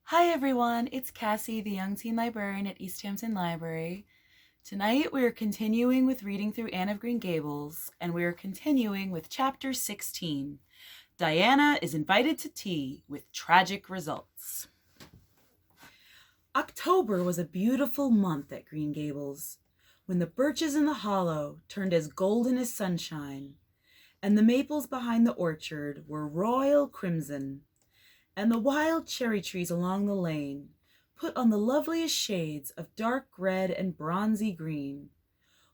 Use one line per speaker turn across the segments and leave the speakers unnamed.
Hi everyone, it's Cassie, the Young Teen Librarian at East Hampton Library. Tonight we are continuing with reading through Anne of Green Gables, and we are continuing with Chapter 16. Diana is invited to tea with tragic results. October was a beautiful month at Green Gables, when the birches in the hollow turned as golden as sunshine, and the maples behind the orchard were royal crimson, and the wild cherry trees along the lane put on the loveliest shades of dark red and bronzy green,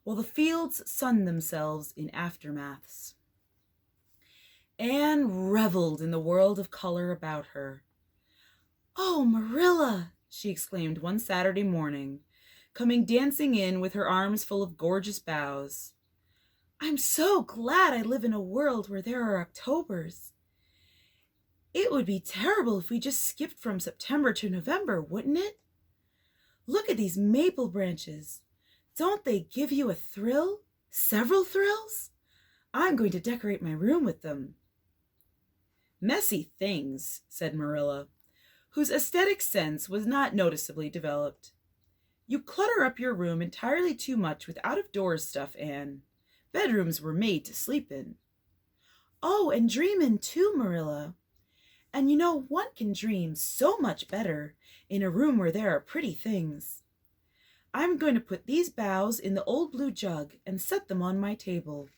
while the fields sunned themselves in aftermaths. Anne reveled in the world of color about her. "Oh, Marilla," she exclaimed one Saturday morning, coming dancing in with her arms full of gorgeous boughs. "I'm so glad I live in a world where there are Octobers. It would be terrible if we just skipped from September to November, wouldn't it? Look at these maple branches. Don't they give you a thrill? Several thrills? I'm going to decorate my room with them." "Messy things," said Marilla, whose aesthetic sense was not noticeably developed. "You clutter up your room entirely too much with out-of-doors stuff, Anne. Bedrooms were made to sleep in." "Oh, and dream in too, Marilla. And you know, one can dream so much better in a room where there are pretty things. I'm going to put these boughs in the old blue jug and set them on my table."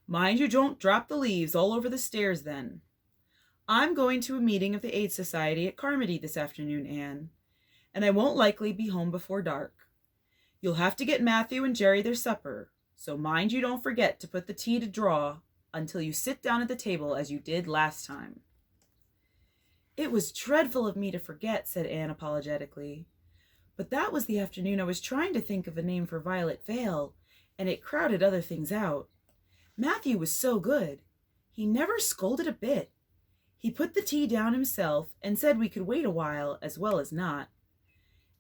"Mind you don't drop the leaves all over the stairs then. I'm going to a meeting of the Aid Society at Carmody this afternoon, Anne, and I won't likely be home before dark. You'll have to get Matthew and Jerry their supper, so mind you don't forget to put the tea to draw until you sit down at the table as you did last time." "It was dreadful of me to forget," said Anne apologetically. "But that was the afternoon I was trying to think of a name for Violet Vale, and it crowded other things out. Matthew was so good. He never scolded a bit. He put the tea down himself and said we could wait a while as well as not.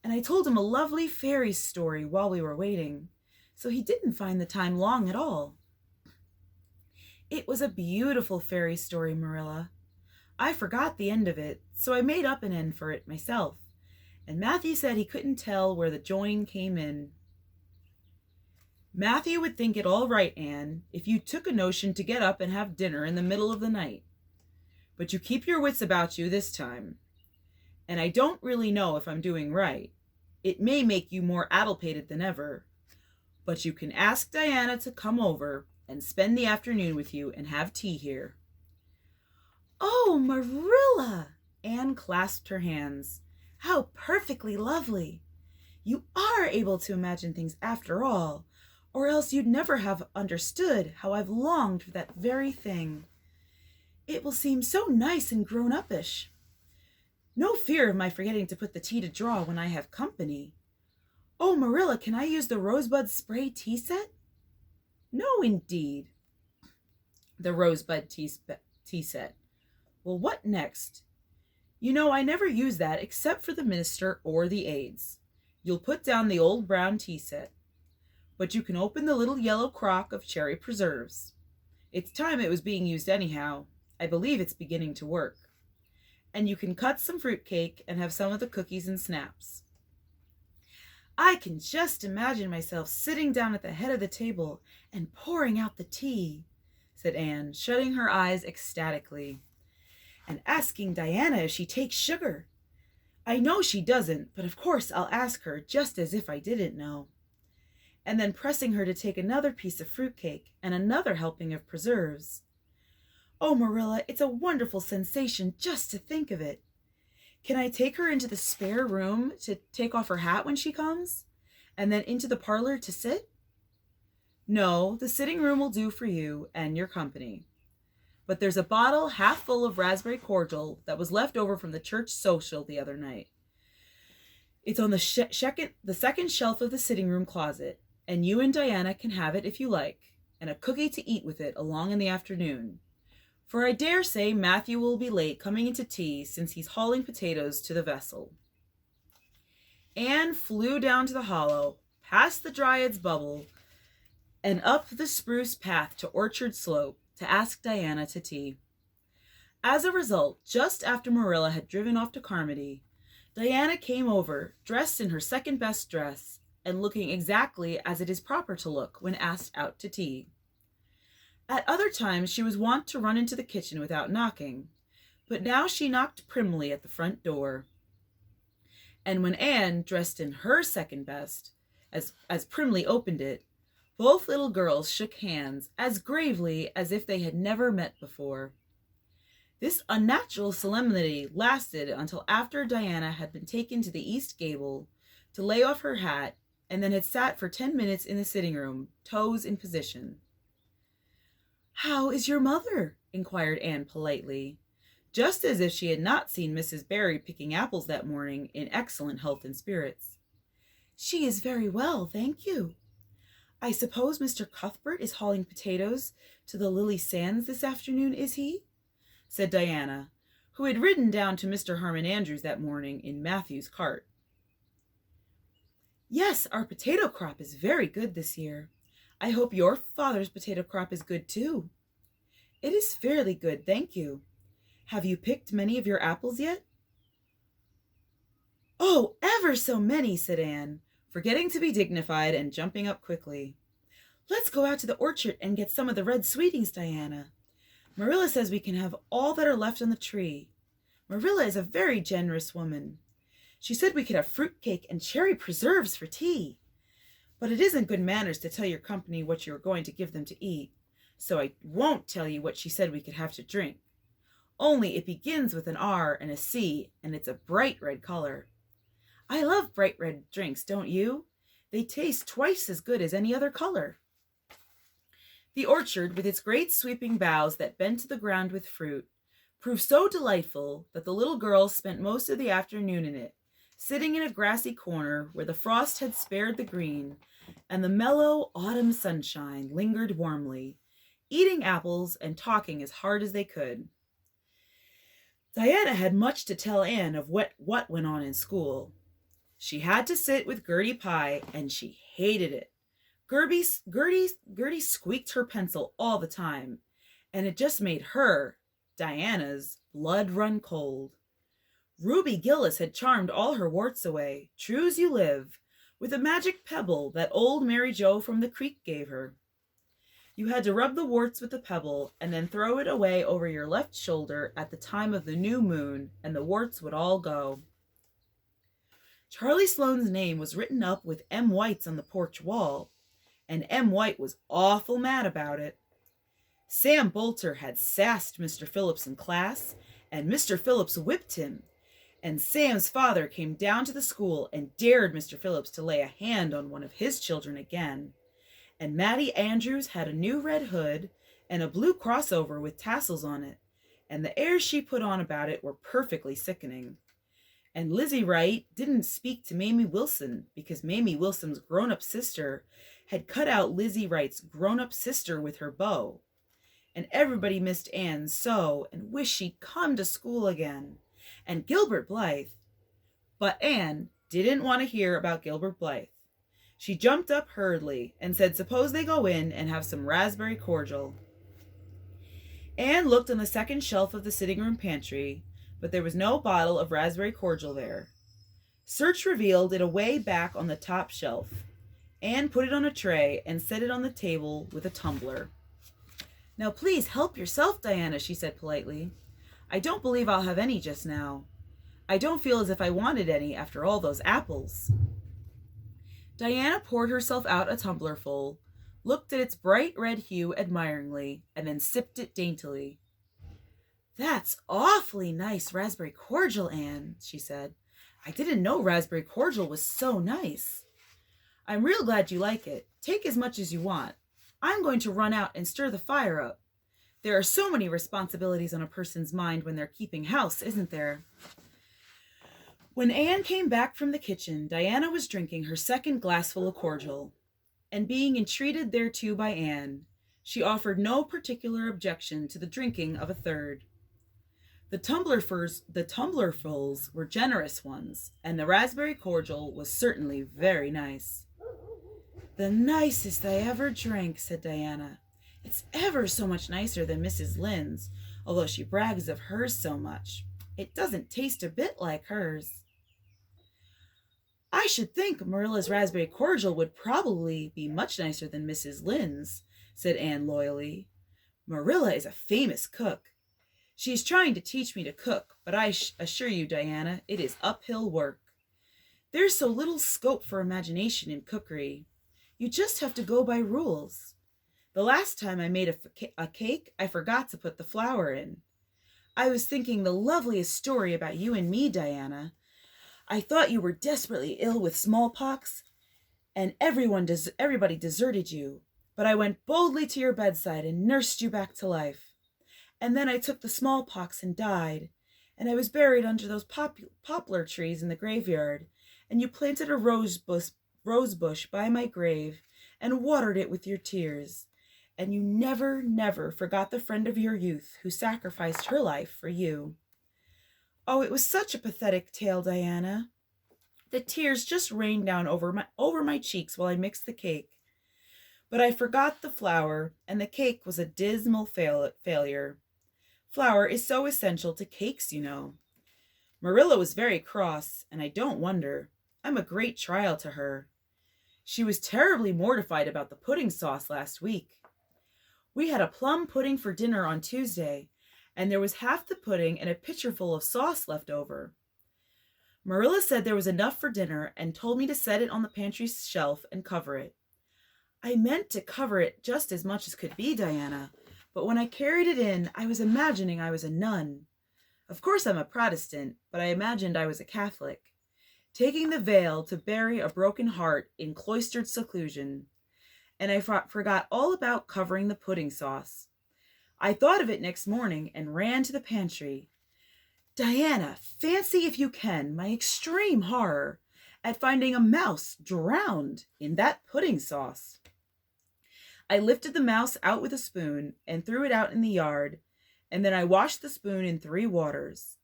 And I told him a lovely fairy story while we were waiting, so he didn't find the time long at all." "It was a beautiful fairy story, Marilla. I forgot the end of it, so I made up an end for it myself, and Matthew said he couldn't tell where the join came in." "Matthew would think it all right, Anne, if you took a notion to get up and have dinner in the middle of the night. But you keep your wits about you this time. And I don't really know if I'm doing right. It may make you more addlepated than ever, but you can ask Diana to come over and spend the afternoon with you and have tea here." "Oh, Marilla!" Anne clasped her hands. "How perfectly lovely! You are able to imagine things after all, or else you'd never have understood how I've longed for that very thing. It will seem so nice and grown-uppish. No fear of my forgetting to put the tea to draw when I have company. Oh, Marilla, can I use the rosebud spray tea set?" "No, indeed." "The rosebud tea set. Well, what next? You know, I never use that except for the minister or the aides. You'll put down the old brown tea set. But you can open the little yellow crock of cherry preserves. It's time it was being used anyhow. I believe it's beginning to work. And you can cut some fruit cake and have some of the cookies and snaps." "I can just imagine myself sitting down at the head of the table and pouring out the tea," said Anne, shutting her eyes ecstatically, "and asking Diana if she takes sugar. I know she doesn't, but of course I'll ask her just as if I didn't know. And then pressing her to take another piece of fruitcake and another helping of preserves. Oh, Marilla, it's a wonderful sensation just to think of it. Can I take her into the spare room to take off her hat when she comes, and then into the parlor to sit?" "No, the sitting room will do for you and your company. But there's a bottle half full of raspberry cordial that was left over from the church social the other night. It's on the second shelf of the sitting room closet, and you and Diana can have it if you like, and a cookie to eat with it along in the afternoon. For I dare say Matthew will be late coming into tea since he's hauling potatoes to the vessel." Anne flew down to the hollow, past the Dryad's bubble, and up the spruce path to Orchard Slope to ask Diana to tea. As a result, just after Marilla had driven off to Carmody, Diana came over, dressed in her second best dress, and looking exactly as it is proper to look when asked out to tea. At other times she was wont to run into the kitchen without knocking, but now she knocked primly at the front door. And when Anne, dressed in her second best, as primly opened it, both little girls shook hands as gravely as if they had never met before. This unnatural solemnity lasted until after Diana had been taken to the east gable to lay off her hat, and then had sat for 10 minutes in the sitting room, toes in position. "How is your mother?" inquired Anne politely, just as if she had not seen Mrs. Barry picking apples that morning in excellent health and spirits. "She is very well, thank you. I suppose Mr. Cuthbert is hauling potatoes to the Lily Sands this afternoon, is he?" said Diana, who had ridden down to Mr. Harmon Andrews that morning in Matthew's cart. "Yes, our potato crop is very good this year. I hope your father's potato crop is good too." "It is fairly good, thank you. Have you picked many of your apples yet?" "Oh, ever so many," said Anne, forgetting to be dignified and jumping up quickly. "Let's go out to the orchard and get some of the red sweetings, Diana. Marilla says we can have all that are left on the tree. Marilla is a very generous woman. She said we could have fruit cake and cherry preserves for tea. But it isn't good manners to tell your company what you are going to give them to eat, so I won't tell you what she said we could have to drink. Only it begins with an R and a C, and it's a bright red color. I love bright red drinks, don't you? They taste twice as good as any other color." The orchard, with its great sweeping boughs that bent to the ground with fruit, proved so delightful that the little girls spent most of the afternoon in it, sitting in a grassy corner where the frost had spared the green, and the mellow autumn sunshine lingered warmly, eating apples and talking as hard as they could. Diana had much to tell Anne of what went on in school. She had to sit with Gertie Pye, and she hated it. Gertie squeaked her pencil all the time, and it just made her, Diana's, blood run cold. Ruby Gillis had charmed all her warts away, true as you live, with a magic pebble that old Mary Joe from the creek gave her. You had to rub the warts with the pebble and then throw it away over your left shoulder at the time of the new moon, and the warts would all go. Charlie Sloane's name was written up with M. White's on the porch wall, and M. White was awful mad about it. Sam Bolter had sassed Mr. Phillips in class, and Mr. Phillips whipped him, and Sam's father came down to the school and dared Mr. Phillips to lay a hand on one of his children again, and Mattie Andrews had a new red hood and a blue crossover with tassels on it, and the airs she put on about it were perfectly sickening. And Lizzie Wright didn't speak to Mamie Wilson because Mamie Wilson's grown-up sister had cut out Lizzie Wright's grown-up sister with her bow. And everybody missed Anne so and wished she'd come to school again. And Gilbert Blythe. But Anne didn't want to hear about Gilbert Blythe. She jumped up hurriedly and said suppose they go in and have some raspberry cordial. Anne looked on the second shelf of the sitting room pantry, but there was no bottle of raspberry cordial there. Search revealed it away back on the top shelf. Anne put it on a tray and set it on the table with a tumbler. "Now please help yourself, Diana," she said politely. "I don't believe I'll have any just now. I don't feel as if I wanted any after all those apples." Diana poured herself out a tumblerful, looked at its bright red hue admiringly, and then sipped it daintily. "That's awfully nice raspberry cordial, Anne," she said. "I didn't know raspberry cordial was so nice. I'm real glad you like it. Take as much as you want. I'm going to run out and stir the fire up. There are so many responsibilities on a person's mind when they're keeping house, isn't there?" When Anne came back from the kitchen, Diana was drinking her second glassful of cordial, and being entreated thereto by Anne, she offered no particular objection to the drinking of a third. The tumblerfuls were generous ones, and the raspberry cordial was certainly very nice. "The nicest I ever drank," said Diana. "It's ever so much nicer than Mrs. Lynde's, although she brags of hers so much. It doesn't taste a bit like hers. I should think Marilla's raspberry cordial would probably be much nicer than Mrs. Lynde's, said Anne loyally. Marilla is a famous cook. She is trying to teach me to cook, but I assure you, Diana, it is uphill work. There's so little scope for imagination in cookery. You just have to go by rules. The last time I made a cake, I forgot to put the flour in. I was thinking the loveliest story about you and me, Diana. I thought you were desperately ill with smallpox, and everybody deserted you. But I went boldly to your bedside and nursed you back to life. And then I took the smallpox and died, and I was buried under those poplar trees in the graveyard, and you planted a rose bush by my grave and watered it with your tears. And you never, never forgot the friend of your youth who sacrificed her life for you. Oh, it was such a pathetic tale, Diana. The tears just rained down over my cheeks while I mixed the cake. But I forgot the flour, and the cake was a dismal failure. Flour is so essential to cakes, you know. Marilla was very cross, and I don't wonder. I'm a great trial to her. She was terribly mortified about the pudding sauce last week. We had a plum pudding for dinner on Tuesday, and there was half the pudding and a pitcherful of sauce left over. Marilla said there was enough for dinner and told me to set it on the pantry shelf and cover it. I meant to cover it just as much as could be, Diana, but when I carried it in, I was imagining I was a nun. Of course I'm a Protestant, but I imagined I was a Catholic, taking the veil to bury a broken heart in cloistered seclusion. And I forgot all about covering the pudding sauce. I thought of it next morning and ran to the pantry. Diana, fancy if you can my extreme horror at finding a mouse drowned in that pudding sauce. I lifted the mouse out with a spoon and threw it out in the yard, and then I washed the spoon in 3 waters.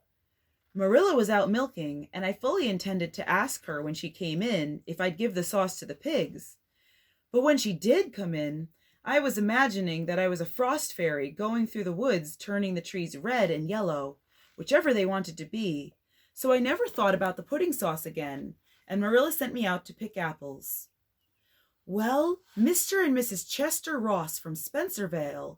Marilla was out milking, and I fully intended to ask her when she came in if I'd give the sauce to the pigs. But when she did come in, I was imagining that I was a frost fairy going through the woods turning the trees red and yellow, whichever they wanted to be, so I never thought about the pudding sauce again, and Marilla sent me out to pick apples. Well, Mr. and Mrs. Chester Ross from Spencervale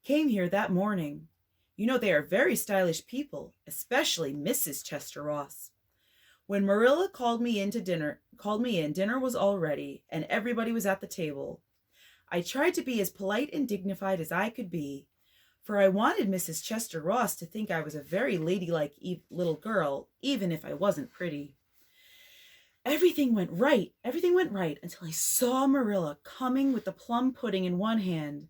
came here that morning. You know they are very stylish people, especially Mrs. Chester Ross. When Marilla called me in, dinner was all ready, and everybody was at the table. I tried to be as polite and dignified as I could be, for I wanted Mrs. Chester Ross to think I was a very ladylike little girl, even if I wasn't pretty. Everything went right until I saw Marilla coming with the plum pudding in one hand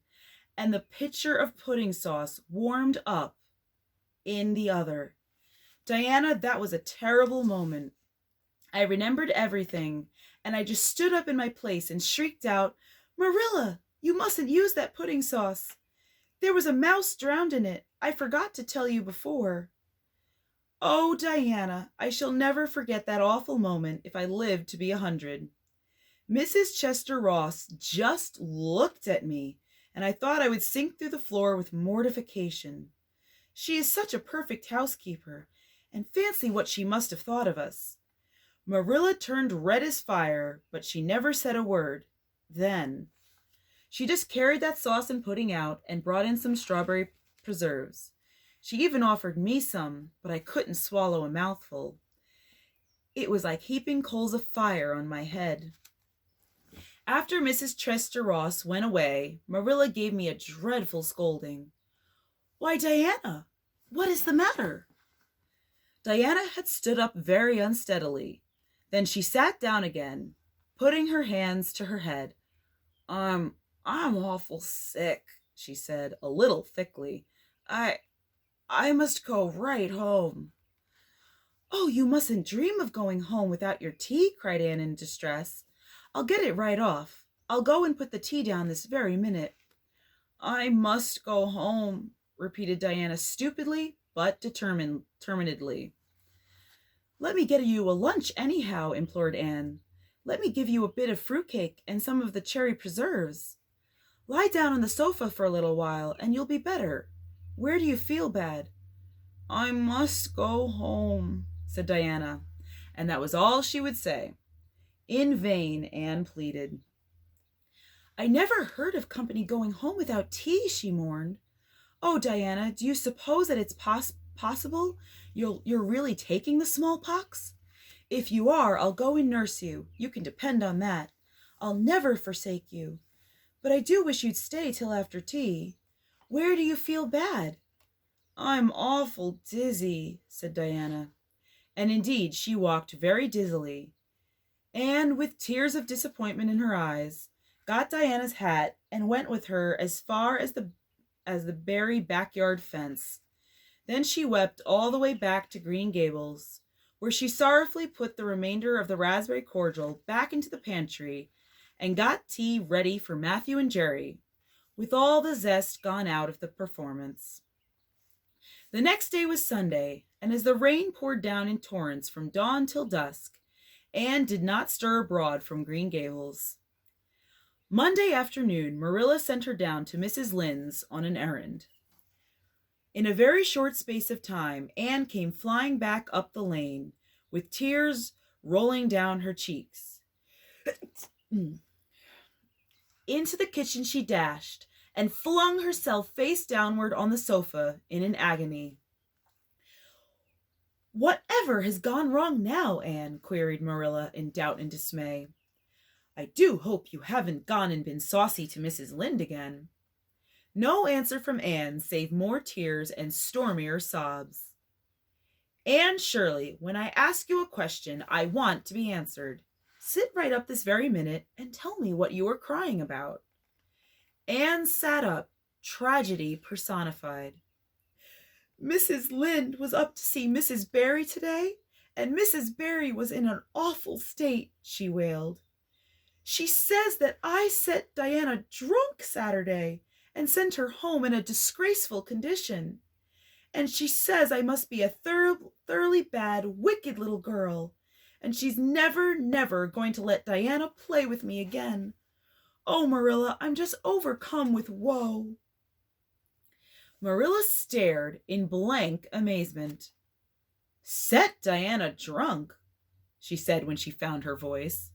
and the pitcher of pudding sauce warmed up in the other. Diana, that was a terrible moment. I remembered everything, and I just stood up in my place and shrieked out, Marilla, you mustn't use that pudding sauce. There was a mouse drowned in it. I forgot to tell you before. Oh, Diana, I shall never forget that awful moment if I live to be 100. Mrs. Chester Ross just looked at me, and I thought I would sink through the floor with mortification. She is such a perfect housekeeper, and fancy what she must have thought of us. Marilla turned red as fire, but she never said a word. Then she just carried that sauce and pudding out and brought in some strawberry preserves. She even offered me some, but I couldn't swallow a mouthful. It was like heaping coals of fire on my head. After Mrs. Chester Ross went away, Marilla gave me a dreadful scolding. Why, Diana, what is the matter? Diana had stood up very unsteadily. Then she sat down again, putting her hands to her head. I'm awful sick, she said, a little thickly. I must go right home. Oh, you mustn't dream of going home without your tea, cried Anne in distress. I'll get it right off. I'll go and put the tea down this very minute. I must go home, repeated Diana stupidly but determinedly. Let me get you a lunch anyhow, implored Anne. Let me give you a bit of fruitcake and some of the cherry preserves. Lie down on the sofa for a little while, and you'll be better. Where do you feel bad?" "I must go home," said Diana, and that was all she would say. In vain Anne pleaded. "I never heard of company going home without tea," she mourned. "Oh, Diana, do you suppose that it's possible you're really taking the smallpox? If you are, I'll go and nurse you. You can depend on that. I'll never forsake you. But I do wish you'd stay till after tea. Where do you feel bad?" "I'm awful dizzy," said Diana. And indeed she walked very dizzily. Anne, with tears of disappointment in her eyes, got Diana's hat and went with her as far as the Barry backyard fence. Then she wept all the way back to Green Gables, where she sorrowfully put the remainder of the raspberry cordial back into the pantry and got tea ready for Matthew and Jerry, with all the zest gone out of the performance. The next day was Sunday, and as the rain poured down in torrents from dawn till dusk, Anne did not stir abroad from Green Gables. Monday afternoon, Marilla sent her down to Mrs. Lynde's on an errand. In a very short space of time, Anne came flying back up the lane, with tears rolling down her cheeks. Into the kitchen she dashed, and flung herself face downward on the sofa in an agony. "Whatever has gone wrong now, Anne?" queried Marilla in doubt and dismay. "I do hope you haven't gone and been saucy to Mrs. Lynde again." No answer from Anne save more tears and stormier sobs. "Anne Shirley, when I ask you a question, I want to be answered. Sit right up this very minute and tell me what you were crying about." Anne sat up, tragedy personified. "Mrs. Lynde was up to see Mrs. Barry today, and Mrs. Barry was in an awful state," she wailed. "She says that I set Diana drunk Saturday and sent her home in a disgraceful condition. And she says I must be a thoroughly bad, wicked little girl, and she's never going to let Diana play with me again. Oh, Marilla, I'm just overcome with woe." Marilla stared in blank amazement. "Set Diana drunk?" she said when she found her voice.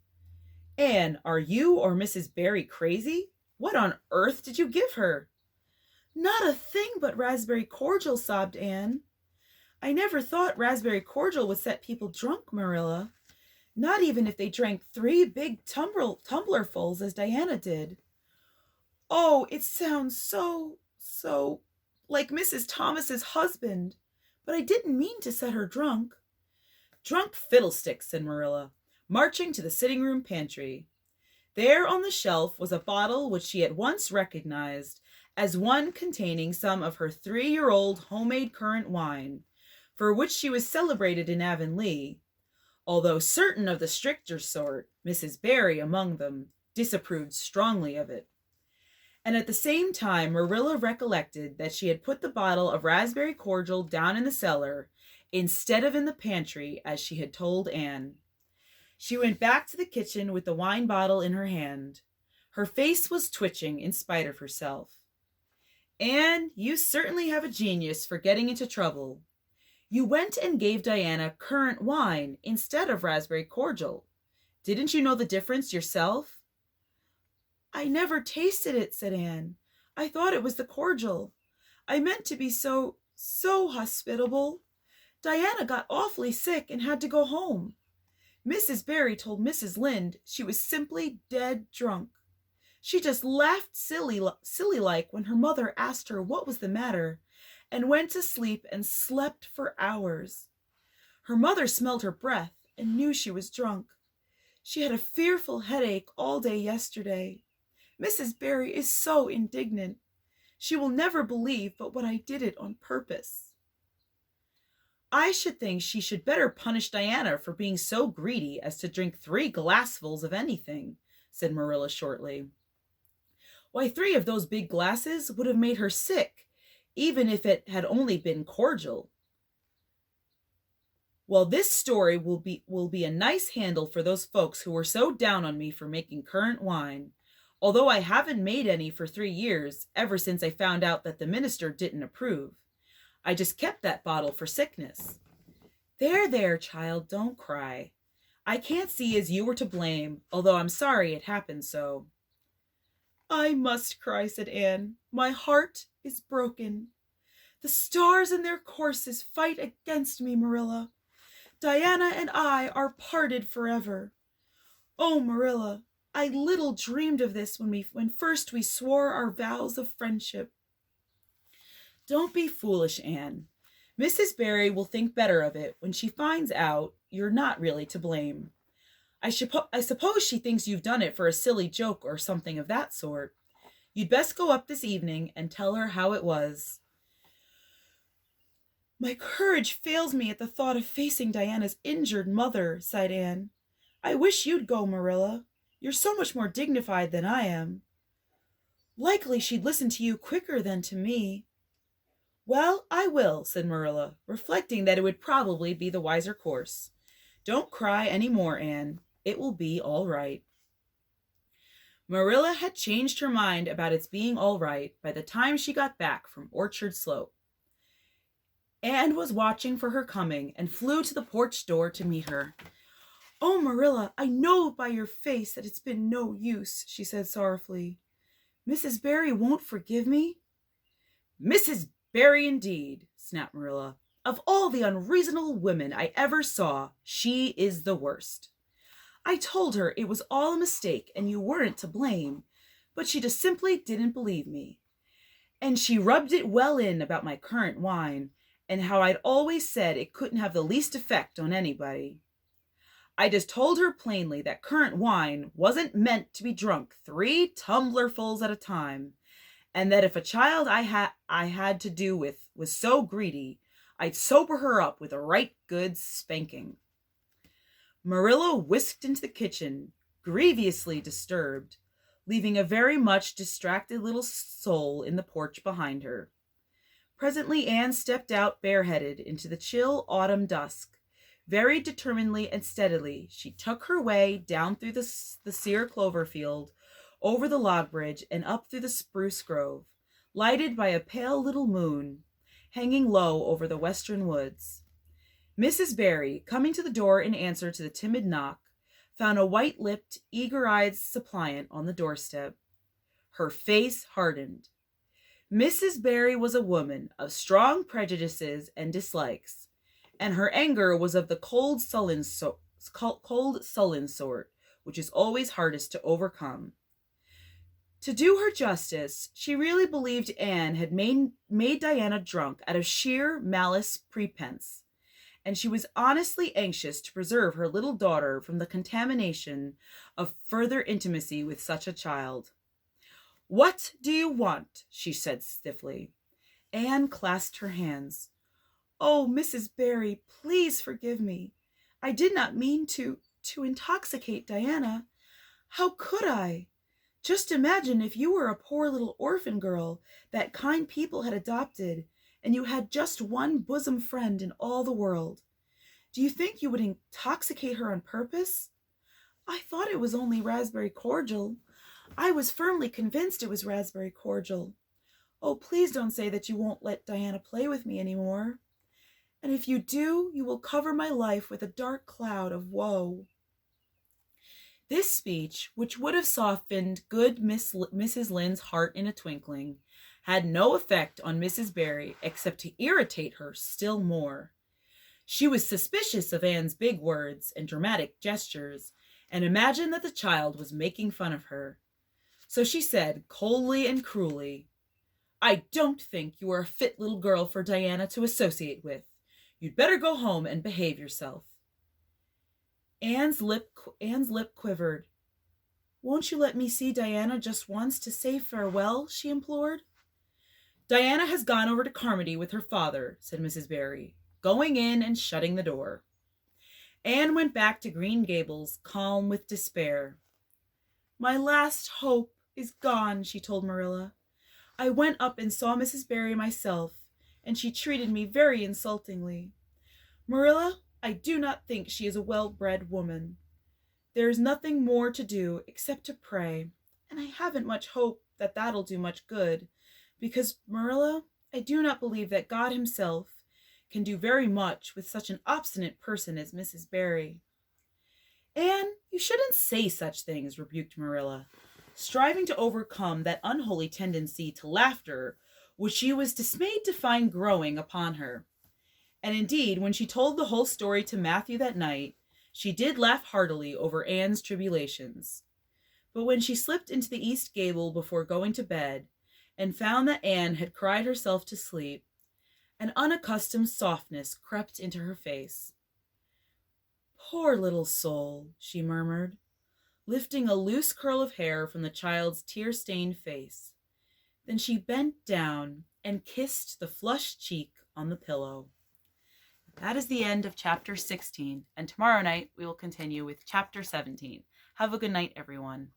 "Anne, are you or Mrs. Barry crazy? What on earth did you give her?" "Not a thing but raspberry cordial," sobbed Anne. "I never thought raspberry cordial would set people drunk, Marilla. Not even if they drank 3 big tumblerfuls as Diana did. Oh, it sounds so like Mrs. Thomas's husband. But I didn't mean to set her drunk." "Drunk fiddlesticks," said Marilla, marching to the sitting room pantry. There on the shelf was a bottle which she at once recognized as one containing some of her 3-year-old homemade currant wine, for which she was celebrated in Avonlea, although certain of the stricter sort, Mrs. Barry among them, disapproved strongly of it. And at the same time Marilla recollected that she had put the bottle of raspberry cordial down in the cellar instead of in the pantry, as she had told Anne. She went back to the kitchen with the wine bottle in her hand. Her face was twitching in spite of herself. "Anne, you certainly have a genius for getting into trouble. You went and gave Diana currant wine instead of raspberry cordial. Didn't you know the difference yourself?" "I never tasted it," said Anne. "I thought it was the cordial. I meant to be so hospitable. Diana got awfully sick and had to go home. Mrs. Barry told Mrs. Lynde she was simply dead drunk. She just laughed silly-like when her mother asked her what was the matter, and went to sleep and slept for hours. Her mother smelled her breath and knew she was drunk. She had a fearful headache all day yesterday. Mrs. Barry is so indignant. She will never believe but what I did it on purpose." "I should think she should better punish Diana for being so greedy as to drink 3 glassfuls of anything," said Marilla shortly. "Why, 3 of those big glasses would have made her sick, even if it had only been cordial. Well, this story will be a nice handle for those folks who were so down on me for making currant wine. although I haven't made any for 3 years, ever since I found out that the minister didn't approve. I just kept that bottle for sickness." "There, there, child, don't cry. I can't see as you were to blame, although I'm sorry it happened so." "I must cry," said Anne. "My heart is broken. The stars in their courses fight against me, Marilla. Diana and I are parted forever. Oh, Marilla, I little dreamed of this when first we swore our vows of friendship." "Don't be foolish, Anne. Mrs. Barry will think better of it when she finds out you're not really to blame. I suppose she thinks you've done it for a silly joke or something of that sort. You'd best go up this evening and tell her how it was." "My courage fails me at the thought of facing Diana's injured mother," sighed Anne. "I wish you'd go, Marilla. You're so much more dignified than I am. Likely she'd listen to you quicker than to me." "Well, I will," said Marilla, reflecting that it would probably be the wiser course. "Don't cry any more, Anne. It will be all right." Marilla had changed her mind about its being all right by the time she got back from Orchard Slope. Anne was watching for her coming and flew to the porch door to meet her. "Oh, Marilla, I know by your face that it's been no use," she said sorrowfully. "Mrs. Barry won't forgive me?" "Mrs. Barry, indeed," snapped Marilla. "Of all the unreasonable women I ever saw, she is the worst. I told her it was all a mistake and you weren't to blame, but she just simply didn't believe me. And she rubbed it well in about my currant wine and how I'd always said it couldn't have the least effect on anybody. I just told her plainly that currant wine wasn't meant to be drunk 3 tumblerfuls at a time, and that if a child I had to do with was so greedy, I'd sober her up with a right good spanking." Marilla whisked into the kitchen, grievously disturbed, leaving a very much distracted little soul in the porch behind her. Presently Anne stepped out bareheaded into the chill autumn dusk. Very determinedly and steadily she took her way down through the sere clover field, over the log bridge, and up through the spruce grove, lighted by a pale little moon, hanging low over the western woods. Mrs. Barry, coming to the door in answer to the timid knock, found a white-lipped, eager-eyed suppliant on the doorstep. Her face hardened. Mrs. Barry was a woman of strong prejudices and dislikes, and her anger was of the cold, sullen sort, which is always hardest to overcome. To do her justice, she really believed Anne had made Diana drunk out of sheer malice prepense, and she was honestly anxious to preserve her little daughter from the contamination of further intimacy with such a child. "What do you want?" she said stiffly. Anne clasped her hands. "Oh, Mrs. Barry, please forgive me. I did not mean to intoxicate Diana. How could I? Just imagine if you were a poor little orphan girl that kind people had adopted, and you had just one bosom friend in all the world. Do you think you would intoxicate her on purpose? I thought it was only raspberry cordial. I was firmly convinced it was raspberry cordial. Oh, please don't say that you won't let Diana play with me anymore. And if you do, you will cover my life with a dark cloud of woe." This speech, which would have softened good Mrs. Lynde's heart in a twinkling, had no effect on Mrs. Barry except to irritate her still more. She was suspicious of Anne's big words and dramatic gestures, and imagined that the child was making fun of her. So she said, coldly and cruelly, "I don't think you are a fit little girl for Diana to associate with. You'd better go home and behave yourself." Anne's lip quivered. "Won't you let me see Diana just once to say farewell?" she implored. "Diana has gone over to Carmody with her father," said Mrs. Barry, going in and shutting the door. Anne went back to Green Gables, calm with despair. "My last hope is gone," she told Marilla. "I went up and saw Mrs. Barry myself, and she treated me very insultingly. Marilla, I do not think she is a well-bred woman. There is nothing more to do except to pray, and I haven't much hope that that'll do much good, because, Marilla, I do not believe that God himself can do very much with such an obstinate person as Mrs. Barry." "Anne, you shouldn't say such things," rebuked Marilla, striving to overcome that unholy tendency to laughter which she was dismayed to find growing upon her. And indeed, when she told the whole story to Matthew that night, she did laugh heartily over Anne's tribulations. But when she slipped into the east gable before going to bed, and found that Anne had cried herself to sleep, an unaccustomed softness crept into her face. "Poor little soul," she murmured, lifting a loose curl of hair from the child's tear-stained face. Then she bent down and kissed the flushed cheek on the pillow. That is the end of chapter 16, and tomorrow night we will continue with chapter 17. Have a good night, everyone.